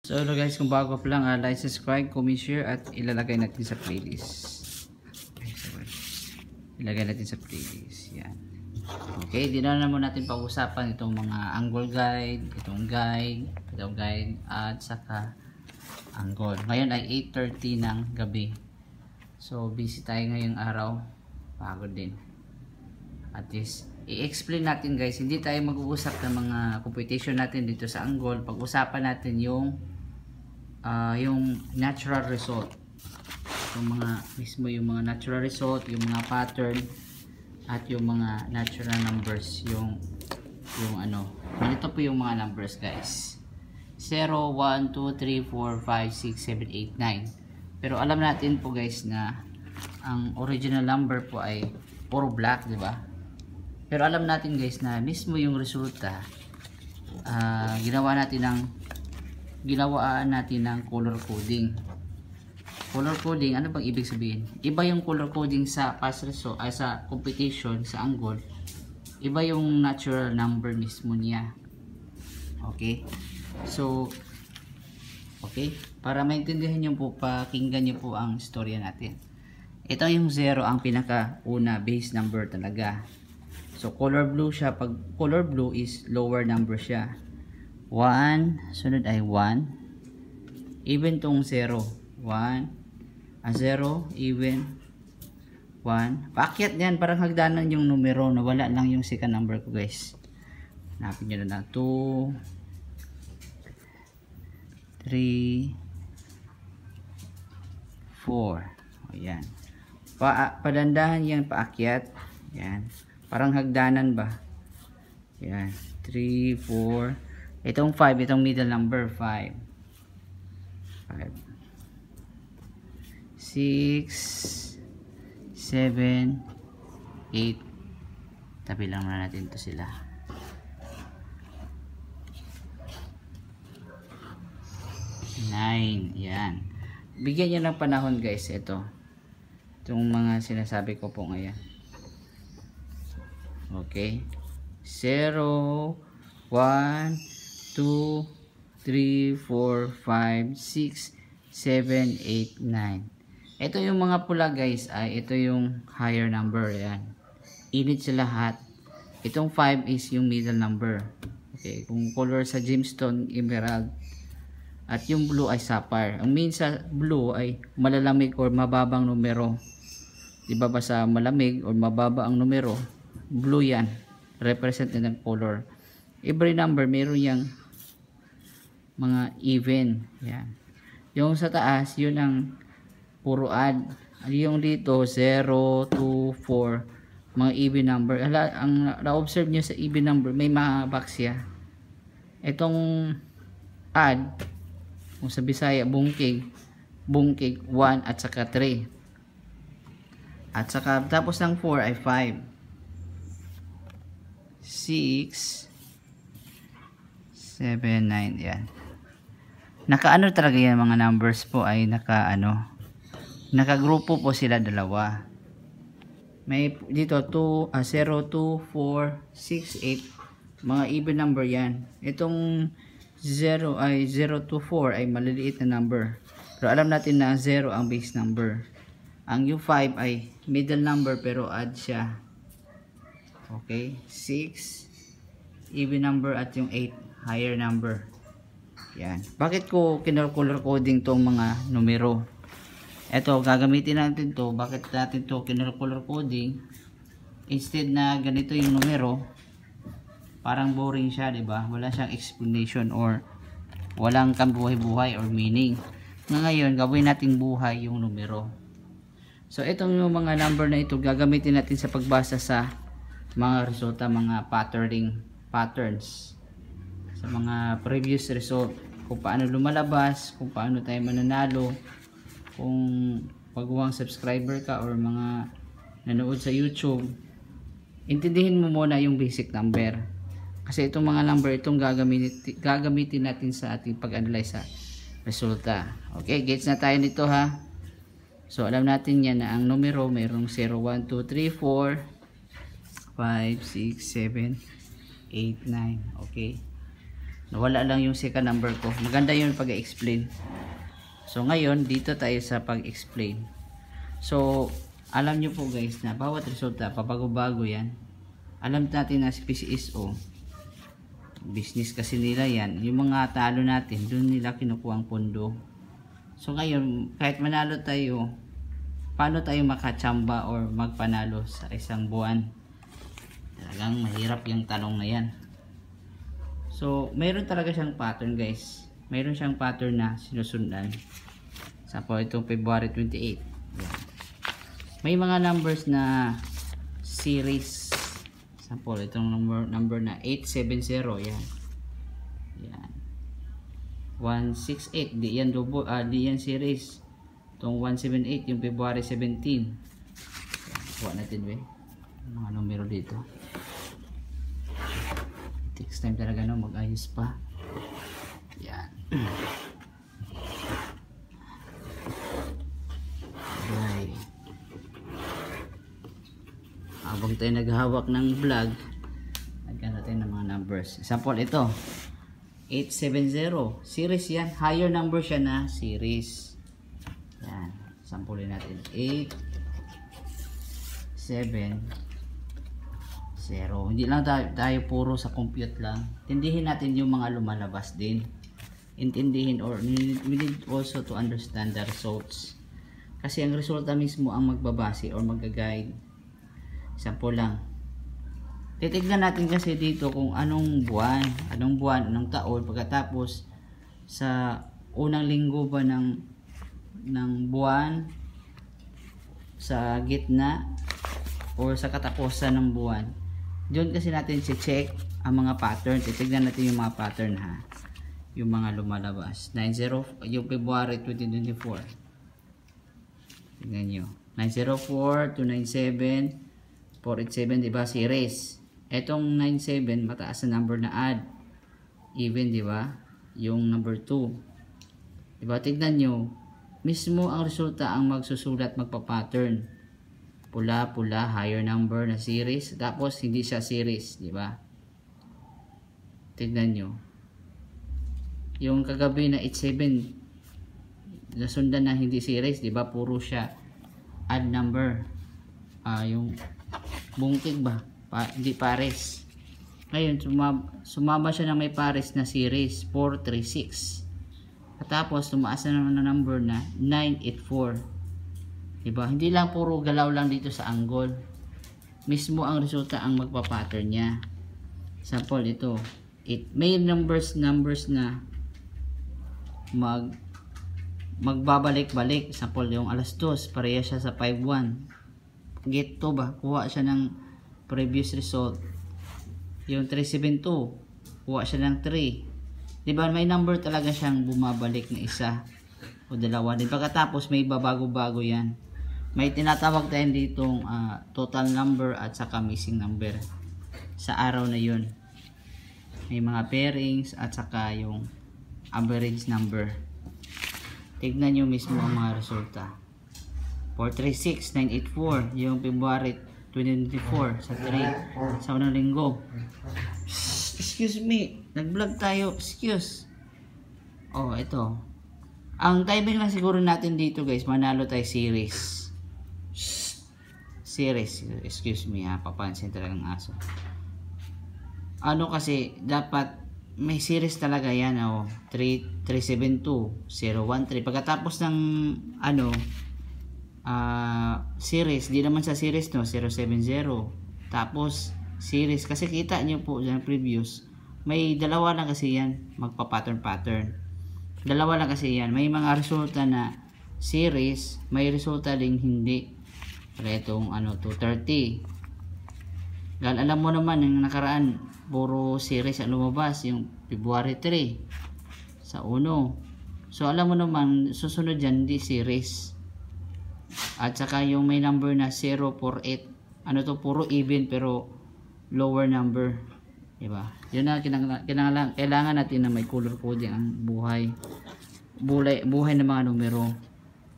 So hello guys, kung bago pa lang, like, subscribe, comment, share at ilalagay natin sa playlist. Ilagay natin sa playlist. Yan. Okay, di na naman natin pag-usapan itong mga angle guide, itong guide at saka angle. Ngayon ay 8:30 ng gabi. So busy tayo ngayong araw. Pagod din. At least i-explain natin guys, hindi tayo mag-uusap ng mga computation natin dito sa angle. Pag-usapan natin yung natural result, yung mga mismo yung mga natural result, yung mga pattern at yung mga natural numbers, yung ano, ganito po yung mga numbers guys, 0, 1, 2, 3, 4, 5, 6, 7, 8, 9. Pero alam natin po guys na ang original number po ay puro black, di ba? Pero alam natin guys na mismo yung resulta ginawaan natin ng color coding. Color coding, ano bang ibig sabihin? Iba yung color coding sa past result, sa computation, sa angle. Iba yung natural number mismo niya. Okay? So, okay? Para maintindihan nyo po, pakinggan nyo po ang istorya natin. Ito yung 0, ang pinakauna, base number talaga. So, color blue siya. Pag color blue is lower number siya. 1, sunod ay 1, even tong 0, 1, 0, even 1, paakyat yan, parang hagdanan yung numero, nawala lang yung second number ko guys. Hanapin nyo na 2, 3, 4, ayan, padandahan yan, paakyat, yan, parang hagdanan ba, yan, 3, 4, itong 5, itong middle number, 5, 6, 7, 8, tabi lang na natin to sila, 9, yan. Bigyan nyo ng panahon guys, itong mga sinasabi ko po ngayon. Okay, 0, 1, 2, 3, 4, 5, 6, 7, 8, 9. Ito yung mga pula guys, ay ito yung higher number. Yan. Init sa lahat. Itong 5 is yung middle number. Okay, kung color sa gemstone, emerald. At yung blue ay sapphire. Ang mean sa blue ay malalamig or mababang numero. Diba ba sa malamig or mababa ang numero, blue yan. Represent ng color. Every number meron yang mga even. Yan. Yung sa taas, yun ang puro add. Yung dito, 0, 2, 4, mga even number. Ang na-observe nyo sa even number, may mga box ya. Itong add, kung sa Bisaya, bungkig, 1 at saka 3. At saka, tapos ng 4 ay 5. 6, 7, 9, yan. Nakaano talaga yan mga numbers po ay nakagrupo po sila dalawa. May dito 0, 2, 4, 6, 8, mga even number yan. Itong 0 ay 0 to 4 ay maliliit na number. Pero alam natin na 0 ang base number. Ang yung 5 ay middle number pero add siya. Okay, 6 even number at yung 8 higher number. Yan. Bakit ko kinol-color coding tong mga numero? Ito, gagamitin natin to. Bakit natin to kinol-color coding? Instead na ganito yung numero, parang boring siya, di ba? Wala siyang explanation or walang kambuhay-buhay or meaning. Ngayon, gawin nating buhay yung numero. So, itong yung mga number na ito, gagamitin natin sa pagbasa sa mga resulta, mga patterns sa mga previous result, kung paano lumalabas, kung paano tayo mananalo, kung baguhang subscriber ka or mga nanood sa YouTube, intindihin mo muna yung basic number, kasi itong mga number itong gagamitin natin sa ating pag-analyze sa resulta. Okay, gets na tayo nito ha. So alam natin yan na ang numero mayroong 0, 1, 2, 3, 4, 5, 6, 7, 8, 9. Okay. Nawala lang yung second number ko. Maganda yun pag-explain. So ngayon, dito tayo sa pag-explain. So, alam nyo po guys na bawat resulta, pabago-bago yan. Alam natin na si PCSO, business kasi nila yan. Yung mga talo natin, doon nila kinukuha ang pondo. So ngayon, kahit manalo tayo, paano tayo makachamba or magpanalo sa isang buwan? Talagang mahirap yung tanong na yan. So, mayroon talaga siyang pattern guys. Mayroon siyang pattern na sinusundan. Sample itong February 28. Yan. May mga numbers na series. Sample itong number na 870. Yan. Yan. 168. Di yan double, di yan series. Itong 178 yung February 17. Yan. Kuha natin ba? Mga numero dito. Takes time talaga no, mag-ayos pa. Yan. Okay. Habang tayo naghahawak ng vlog, nagkano tayo ng mga numbers. Example ito, 870. Series yan. Higher number siya na series. Yan. Sampulin natin. 8, 7, 0. Hindi lang tayo puro sa compute lang. Intindihin natin yung mga lumalabas din. Intindihin or we need also to understand the results. Kasi ang resulta mismo ang magbabase or magga-guide. Example lang. Titignan natin kasi dito kung anong buwan, anong taon. Pagkatapos sa unang linggo ba ng buwan, sa gitna, or sa katapusan ng buwan. Doon kasi natin check ang mga pattern. Titignan natin yung mga pattern ha. Yung mga lumalabas. 90, yung February 2024. Tignan nyo. 904, 297, 487, diba? Series. Etong 97, mataas na number na add. Even, diba? Yung number 2. Diba? Tignan nyo. Mismo ang resulta ang magsusulat, magpa-pattern. Pula, higher number na series. Tapos, hindi siya series. Diba? Tignan nyo. Yung kagabi na 87, nasundan na hindi series. Diba? Puro siya add number. Yung bungkig ba? Hindi pares. Ngayon, sumama siya na may pares na series. 436. At tapos, tumaas na naman na number na 984. Diba? Hindi lang puro galaw lang dito sa angle. Mismo ang resulta ang magpa-pattern niya. Example ito. May numbers na magbabalik-balik. Example yung alas 2, pareha siya sa 5-1. Get 2 ba? Kuha siya ng previous result. Yung 372, kuha siya ng 3. Diba? May number talaga siyang bumabalik na isa o dalawa. Di pagkatapos may babago-bago yan. May tinatawag tayo ditong total number at saka missing number sa araw na yun. May mga pairings at saka yung average number. Tignan nyo mismo ang mga resulta. 436, 984 yung February 2024 sa 3 sa unang linggo. Excuse me, nag-vlog tayo. Excuse. Oh, ito. Ang timing lang siguro natin dito guys, manalo tayo series. Series, excuse me ha, papansin talagang aso. Ano kasi, dapat may series talaga yan, 372, 013. Pagkatapos ng, series, di naman sa series no, 070. Tapos, series, kasi kita nyo po yung previous, may dalawa lang kasi yan, magpa-pattern. Dalawa lang kasi yan, may mga resulta na series, may resulta ding hindi. Kaya itong 230. Dahil alam mo naman yung nakaraan puro series ang lumabas, yung February 3 sa 1. So alam mo naman susunod dyan di series. At saka yung may number na 048, puro even pero lower number, diba? Yun na kailangan natin na may color coding ang buhay ng mga numero.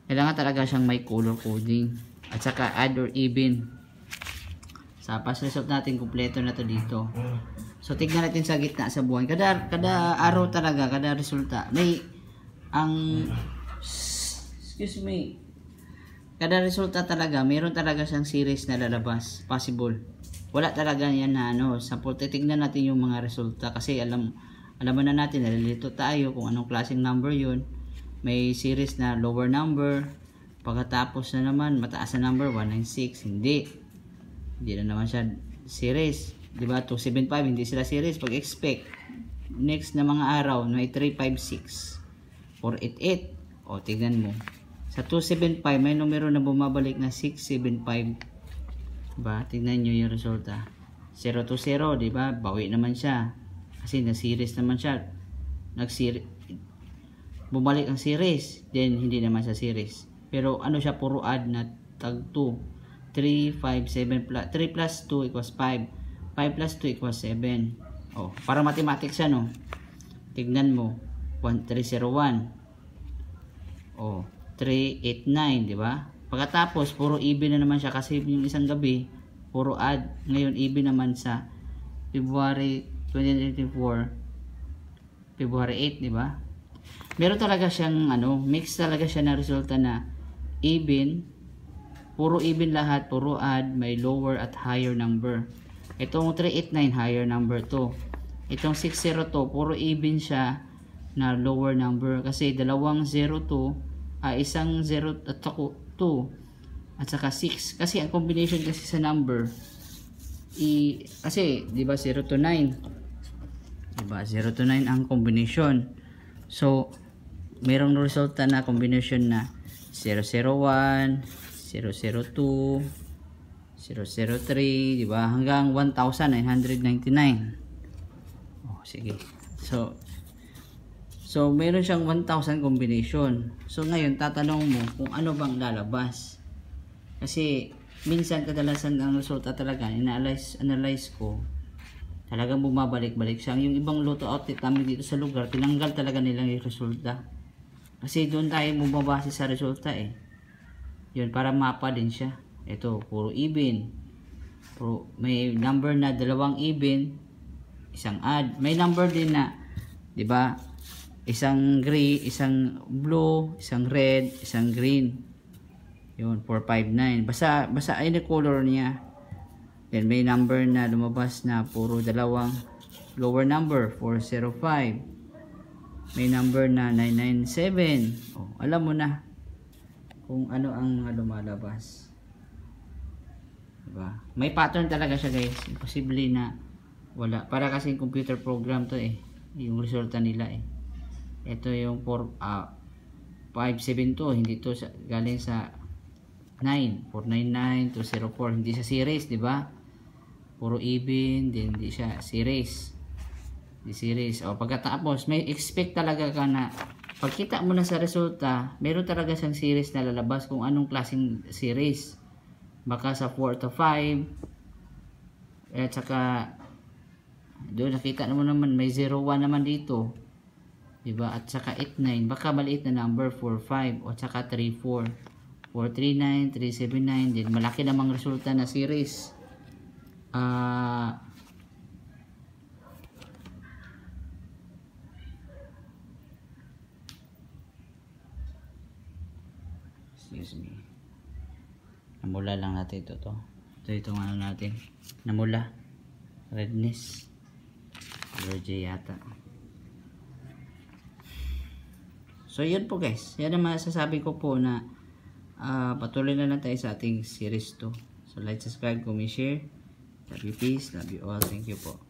Kailangan talaga siyang may color coding. At saka add or even. Sa past result natin, kumpleto na to dito. So, tignan natin sa gitna sa buwan. Kada araw talaga, kada resulta, may excuse me, kada resulta talaga, meron talaga siyang series na lalabas. Possible. Wala talaga yan na sample. Titignan natin yung mga resulta kasi alaman na natin, nalilito tayo kung anong klaseng number yun. May series na lower number, pagkatapos na naman mataas na number 196. Hindi na naman siya series, diba? 275 hindi sila series. Pag expect next na mga araw may 356, 488. O tignan mo sa 275 may numero na bumabalik na 675, diba? Tignan nyo yung resulta 020, diba? Bawi naman siya kasi na series naman siya, bumalik ang series, then hindi naman sa series. Pero ano siya, puro add na tag 2. 3, 5, 7 plus 3 plus 2 equals 5. 5 plus 2 equals 7. Oh, para mathematics siya, no? Tignan mo. 1301. Oh, 389, di ba? Pagkatapos, puro even na naman siya kasi yung isang gabi, puro add. Ngayon, even naman sa February 2024, February 8, di ba? Meron talaga siyang mix talaga siya na resulta na even, puro even lahat, puro add, may lower at higher number. Itong 389 higher number to. Itong 602 puro even siya na lower number kasi dalawang 02, isang 0 at 2 at saka 6 kasi ang combination kasi sa number kasi di ba 0 to 9, di ba 0 to 9 ang combination. So merong resulta na combination na 001, 002, 003, di ba? Hanggang 1999. Oh, sige. So meron siyang 1000 combination. So ngayon tatanong mo kung ano bang lalabas. Kasi minsan kadalasan ang resulta talaga analyze ko. Talagang bumabalik-balik siya. Yung ibang lotto outlet namin dito sa lugar, tinanggal talaga nilang yung resulta. Kasi doon tayo bumabase sa resulta yun, para mapa din siya. Ito, puro even. May number na dalawang even, isang add. May number din na, di ba? Isang gray, isang blue, isang red, isang green. Yun, 459. Basta ay color niya. Then may number na lumabas na puro dalawang lower number, 405. May number na 997. Oh, alam mo na kung ano ang lumalabas, diba? May pattern talaga siya, guys. Imposible na wala, para kasi computer program to yung resulta nila ito yung 572, hindi to galing sa 9, 499 to 04, hindi sa series, diba? Puro even, din hindi siya series, di series. O pagkatapos may expect talaga ka na pagkita mo na sa resulta, meron talaga siyang series na lalabas kung anong klaseng series. Baka sa 4 to 5. At saka doon nakita mo naman may 01 naman dito. Diba? At saka 89. Baka maliit na number 45 o saka 34. 439, 379. Din malaki namang resulta na series. Excuse me. Namula lang natin ito. Itong ano natin. Namula. Redness. Allergy yata. So yun po, guys. Yan ang masasabi ko po na patuloy na lang tayo sa ating series 2. So like, subscribe, comment, share. Love you, peace. Love you all. Thank you po.